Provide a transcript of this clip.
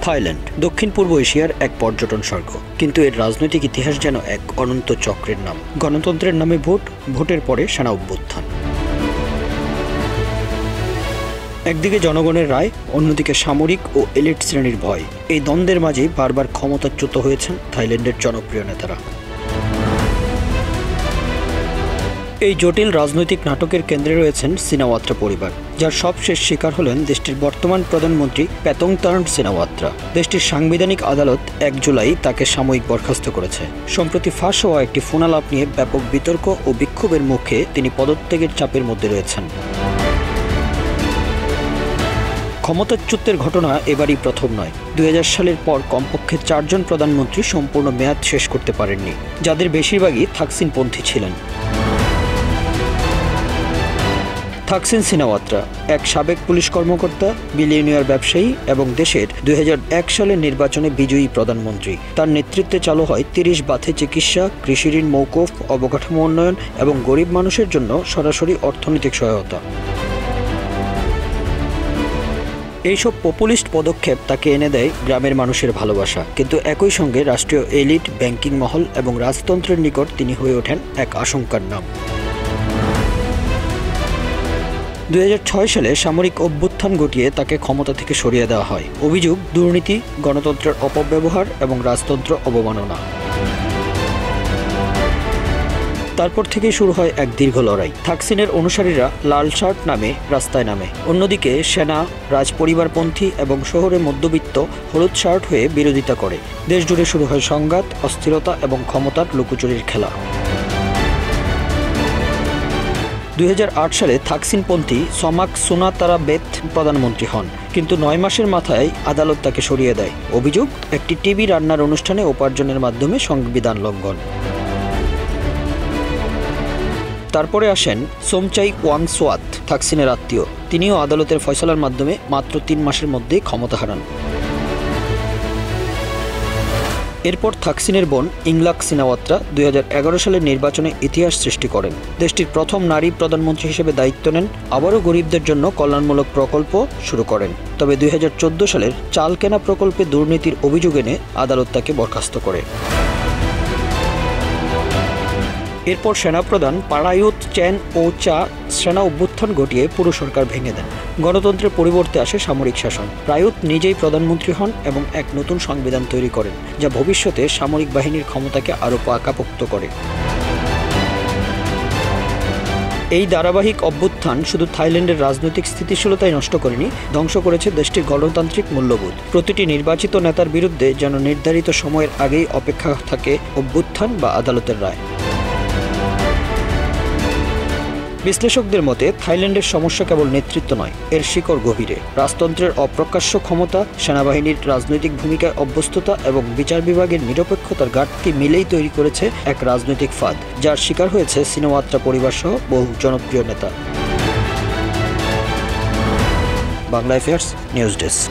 Thailand দক্ষিণ পূর্ব এশিয়ার এক পর্যটন স্বর্গ, কিন্তু এর রাজনৈতিক ইতিহাস যেন এক অনন্ত চক্রের নাম। গণতন্ত্রের নামে ভোট, ভোটের পরে সেনা অভ্যুত্থান। একদিকে জনগণের রায়, অন্যদিকে সামরিক ও এলিট শ্রেণীর ভয়। এই দ্বন্দ্বের মাঝেই বারবার ক্ষমতাচ্যুত হয়েছেন থাইল্যান্ডের জনপ্রিয় নেতারা। এই জটিল রাজনৈতিক নাটকের কেন্দ্রে রয়েছেন সিনাওয়াত্রা পরিবার, যার সবশেষ শিকার হলেন দেশটির বর্তমান প্রধানমন্ত্রী প্যাথংথার্ন সিনাওয়াত্রা। দেশটির সাংবিধানিক আদালত 1 জুলাই তাকে সাময়িক বরখাস্ত করেছে। সম্প্রতি ফাঁস হওয়া একটি ফোনালাপ নিয়ে ব্যাপক বিতর্ক ও বিক্ষোভের মুখে তিনি পদত্যাগের চাপের মধ্যে রয়েছেন। ক্ষমতাচ্যুতের ঘটনা এবারই প্রথম নয়। 2000 সালের পর কমপক্ষে 4 জন প্রধানমন্ত্রী সম্পূর্ণ মেয়াদ শেষ করতে পারেননি, যাদের বেশিরভাগই থাকসিনপন্থী ছিলেন। থাকসিন সিনাওয়াত্রা এক সাবেক পুলিশ কর্মকর্তা, বিলিয়নিয়ার ব্যবসায়ী এবং দেশের 2001 সালের নির্বাচনে বিজয়ী প্রধানমন্ত্রী। তার নেতৃত্বে চালু হয় 30 বাথে চিকিৎসা, কৃষিঋণ মওকুফ, অবকাঠামো উন্নয়ন এবং গরিব মানুষের জন্য সরাসরি অর্থনৈতিক সহায়তা। এইসব পপুলিস্ট পদক্ষেপ তাকে এনে দেয় গ্রামের মানুষের ভালোবাসা, কিন্তু একই সঙ্গে রাষ্ট্রীয় এলিট, ব্যাংকিং মহল এবং রাজতন্ত্রের নিকট তিনি হয়ে ওঠেন এক আশঙ্কার নাম। 2006 সালে সামরিক অভ্যুত্থান ঘটিয়ে তাকে ক্ষমতা থেকে সরিয়ে দেওয়া হয়। অভিযোগ দুর্নীতি, গণতন্ত্রের অপব্যবহার এবং রাজতন্ত্র অবমাননা। তারপর থেকেই শুরু হয় এক দীর্ঘ লড়াই। থাকসিনের অনুসারীরা লাল শার্ট নামে রাস্তায় নামে, অন্যদিকে সেনা, রাজপরিবারপন্থী এবং শহরে মধ্যবিত্ত হলুদ শার্ট হয়ে বিরোধিতা করে। দেশ জুড়ে শুরু হয় সংঘাত, অস্থিরতা এবং ক্ষমতার লুকোচুরির খেলা। 2008 সালে থাকসিনপন্থী সমাক সুনাতারাবেত প্রধানমন্ত্রী হন, কিন্তু 9 মাসের মাথায় আদালত তাকে সরিয়ে দেয়। অভিযোগ একটি টিভি রান্নার অনুষ্ঠানে উপার্জনের মাধ্যমে সংবিধান লঙ্ঘন। তারপরে আসেন সোমচাই ওয়াংসোয়াত, থাকসিনের আত্মীয়। তিনিও আদালতের ফয়সালার মাধ্যমে মাত্র 3 মাসের মধ্যেই ক্ষমতা হারান। এরপর থাকসিনের বোন ইংলাক সিনাওয়াত্রা 2011 সালের নির্বাচনে ইতিহাস সৃষ্টি করেন। দেশটির প্রথম নারী প্রধানমন্ত্রী হিসেবে দায়িত্ব নেন, আবারও গরিবদের জন্য কল্যাণমূলক প্রকল্প শুরু করেন। তবে 2014 সালের চাল কেনা প্রকল্পে দুর্নীতির অভিযোগ এনে আদালত তাকে বরখাস্ত করে। এরপর সেনাপ্রধান পারায়ুত চ্যান ও চা সেনা অভ্যুত্থান ঘটিয়ে পুরো সরকার ভেঙে দেন। গণতন্ত্রের পরিবর্তে আসে সামরিক শাসন। প্রায়ুত নিজেই প্রধানমন্ত্রী হন এবং এক নতুন সংবিধান তৈরি করেন, যা ভবিষ্যতে সামরিক বাহিনীর ক্ষমতাকে আরও পাকাপোক্ত করে। এই ধারাবাহিক অভ্যুত্থান শুধু থাইল্যান্ডের রাজনৈতিক স্থিতিশীলতাই নষ্ট করেনি, ধ্বংস করেছে দেশটির গণতান্ত্রিক মূল্যবোধ। প্রতিটি নির্বাচিত নেতার বিরুদ্ধে যেন নির্ধারিত সময়ের আগেই অপেক্ষা থাকে অভ্যুত্থান বা আদালতের রায়। বিশ্লেষকদের মতে থাইল্যান্ডের সমস্যা কেবল নেতৃত্ব নয়, এর শিকড় গভীরে। রাজতন্ত্রের অপ্রকাশ্য ক্ষমতা, সেনাবাহিনীর রাজনৈতিক ভূমিকায় অভ্যস্ততা এবং বিচার বিভাগের নিরপেক্ষতার ঘাটতি মিলেই তৈরি করেছে এক রাজনৈতিক ফাঁদ, যার শিকার হয়েছে সিনাওয়াত্রা পরিবার সহ বহু জনপ্রিয় নেতা। Bangla affairs news desk.